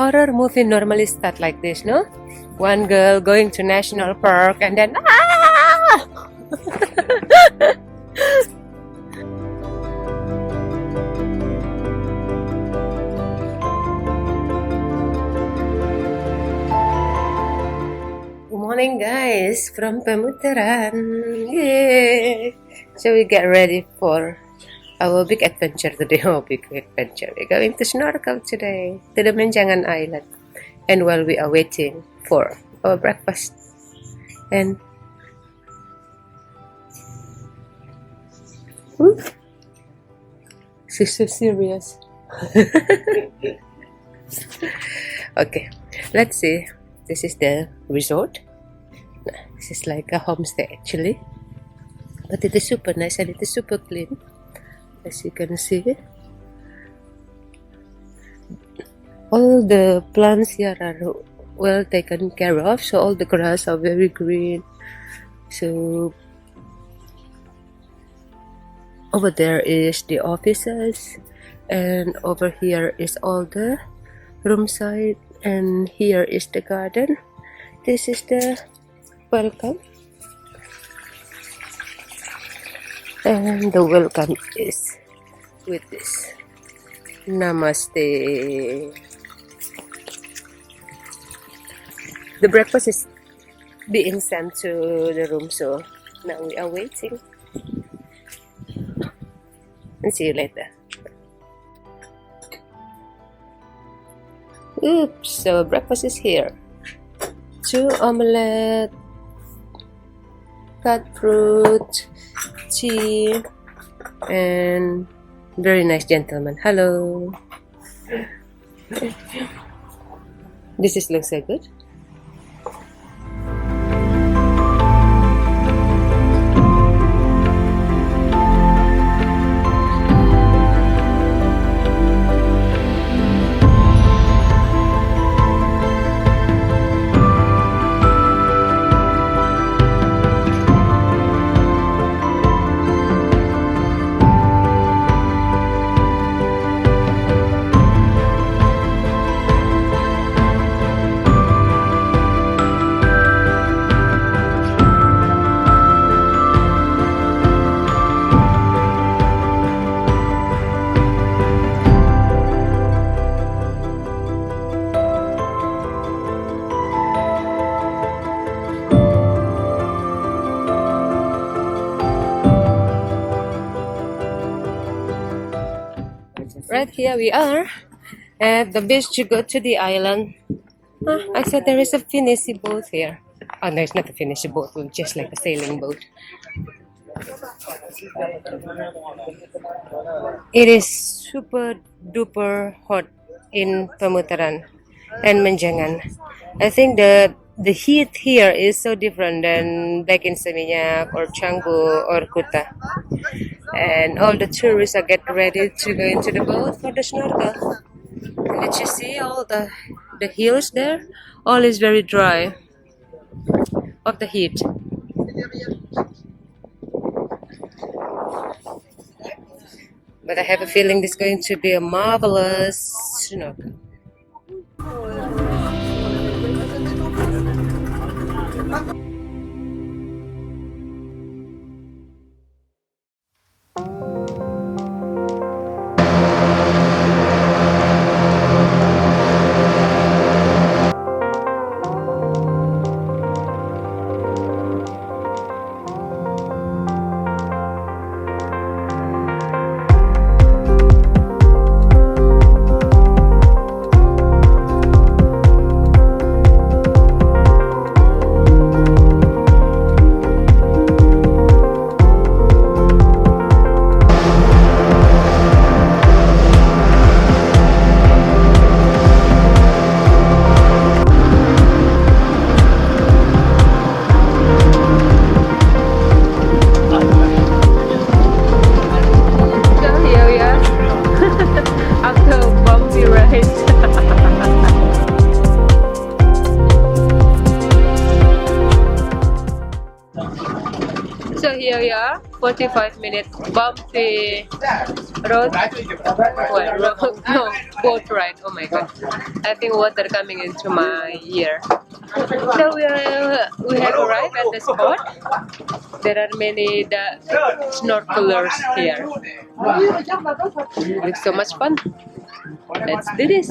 horror movie normally start like this, no? One girl going to national park and then ah! Good morning, guys, from Pemuteran. Yay! So we get ready for our big adventure today. Oh, big adventure. We're going to snorkel today to the Menjangan Island. And while we are waiting for our breakfast. And she's so serious. Okay, let's see. This is the resort. This is like a homestay actually. But it is super nice and it is super clean. As you can see, all the plants here are well taken care of, so all the grass are very green. So over there is the offices, and over here is all the room side, and here is the garden. This is the welcome, and the welcome is with this namaste. The breakfast is being sent to the room, so now we are waiting. And see you later. Oops, so breakfast is here. 2 omelette, cut fruit, tea, and very nice gentleman. Hello. This is looks so good. Right here we are at the beach to go to the island. I said there is a finishing boat here. Oh no, it's not a finishing boat, it's just like a sailing boat. It is super duper hot in Pemuteran and Menjangan. I think the heat here is so different than back in Seminyak or Canggu or Kuta. And all the tourists are getting ready to go into the boat for the snorkel. And did you see all the hills there? All is very dry of the heat. But I have a feeling this is going to be a marvelous snorkel. here we are, 45-minute bumpy road. Well, road, no, boat ride. Oh my god! I think water coming into my ear. So we have arrived at the spot. There are many snorkelers here. Looks so much fun. Let's do this.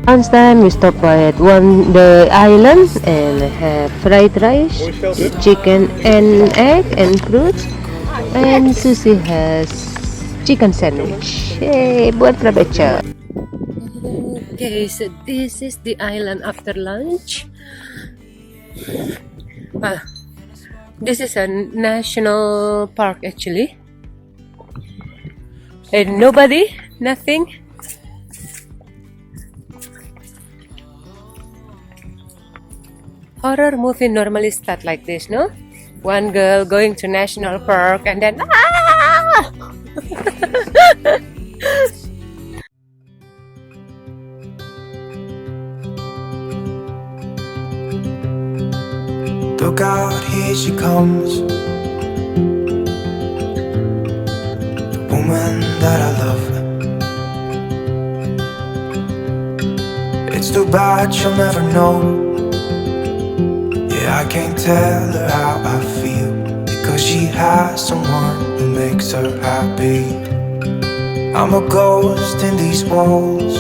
Lunchtime we stop by at the island and have fried rice, chicken and egg and fruits, and Susie has chicken sandwich. Hey, buat provecho. Okay, so this is the island after lunch. This is a national park actually, and nobody, nothing. Horror movie normally start like this, no? One girl going to national park and then Look out, here she comes, the woman that I love. It's too bad she'll never know. I can't tell her how I feel, because she has someone who makes her happy. I'm a ghost in these walls,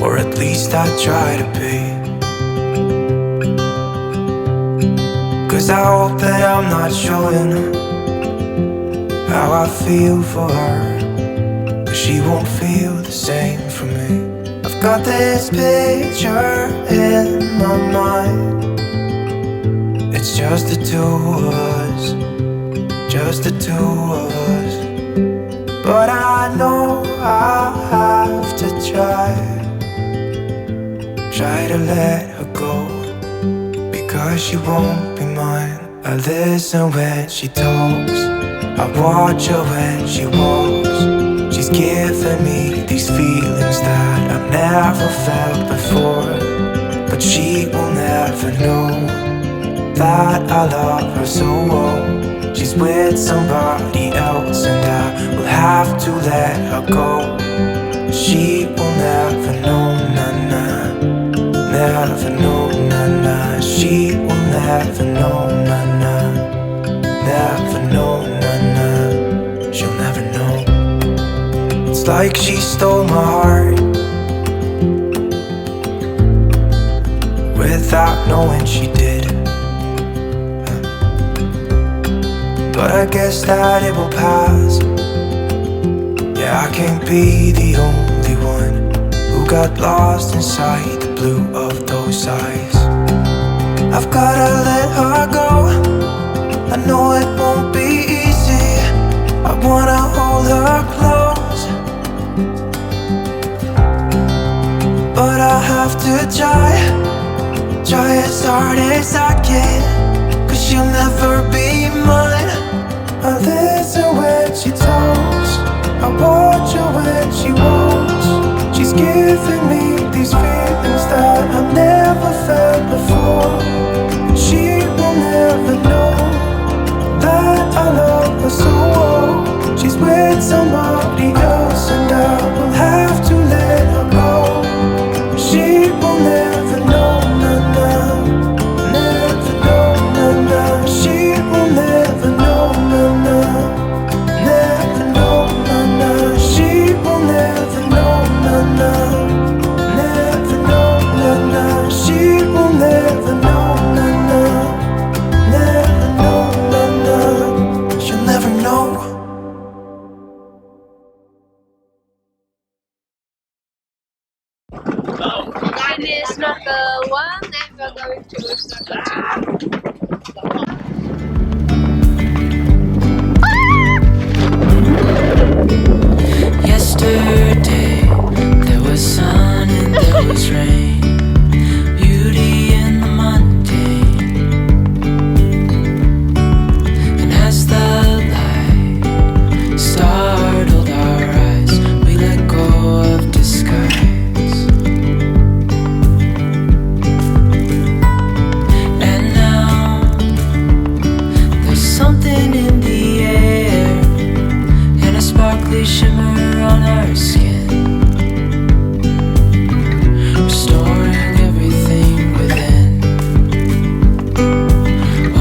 or at least I try to be. Cause I hope that I'm not showing how I feel for her, but she won't feel the same for me. Got this picture in my mind. It's just the two of us, just the two of us. But I know I have to try to let her go, because she won't be mine. I listen when she talks, I watch her when she walks. She's giving me these feelings that I've never felt before, but she will never know that I love her so well. She's with somebody else and I will have to let her go. She will never know, na na, never know, nah, nah. She will never know, nah, nah. Never know, nah, nah. She'll never know. It's like she stole my heart without knowing she did. But I guess that it will pass. Yeah, I can't be the only one who got lost inside the blue of those eyes. I've gotta let her go. I know it won't be easy. I wanna hold her close, but I have to try as hard as I can, 'cause she'll never be mine. I listen when she talks, I watch her when she walks. She's giving me these feelings that I've never felt before. She will never know that I love her so well. She's with somebody else and I will have to let her go. She will never know, nah, nah. Never know, nah, nah. She will never know, nah, nah. Never know, nah, nah. She will never know, nah, nah. Never know, nah, nah. She will never know, nah, nah. Never know, nah, nah. She'll never know. Finish snorkel 1 and we're going to snorkel 2. Yesterday there was sun and there was rain, beauty in the mundane. And as the light startled our eyes, we let go of disguise. And now there's something in the air and a sparkly shimmer on our skin, restoring everything within. Oh,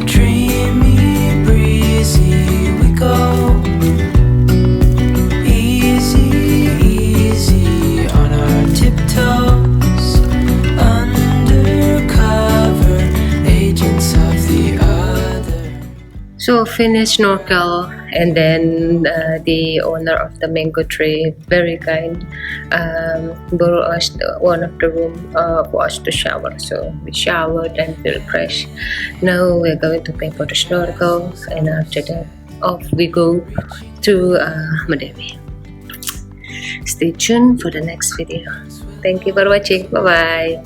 dreamy, breezy, we go. Easy, easy on our tiptoes, undercover agents of the other. So finish snorkel, and then the owner of the mango tree, very kind, borrow us one of the room for us to shower. So we showered and feel fresh. Now we're going to pay for the snorkel, and after that off we go to Medewi. Stay tuned for the next video. Thank you for watching. Bye bye.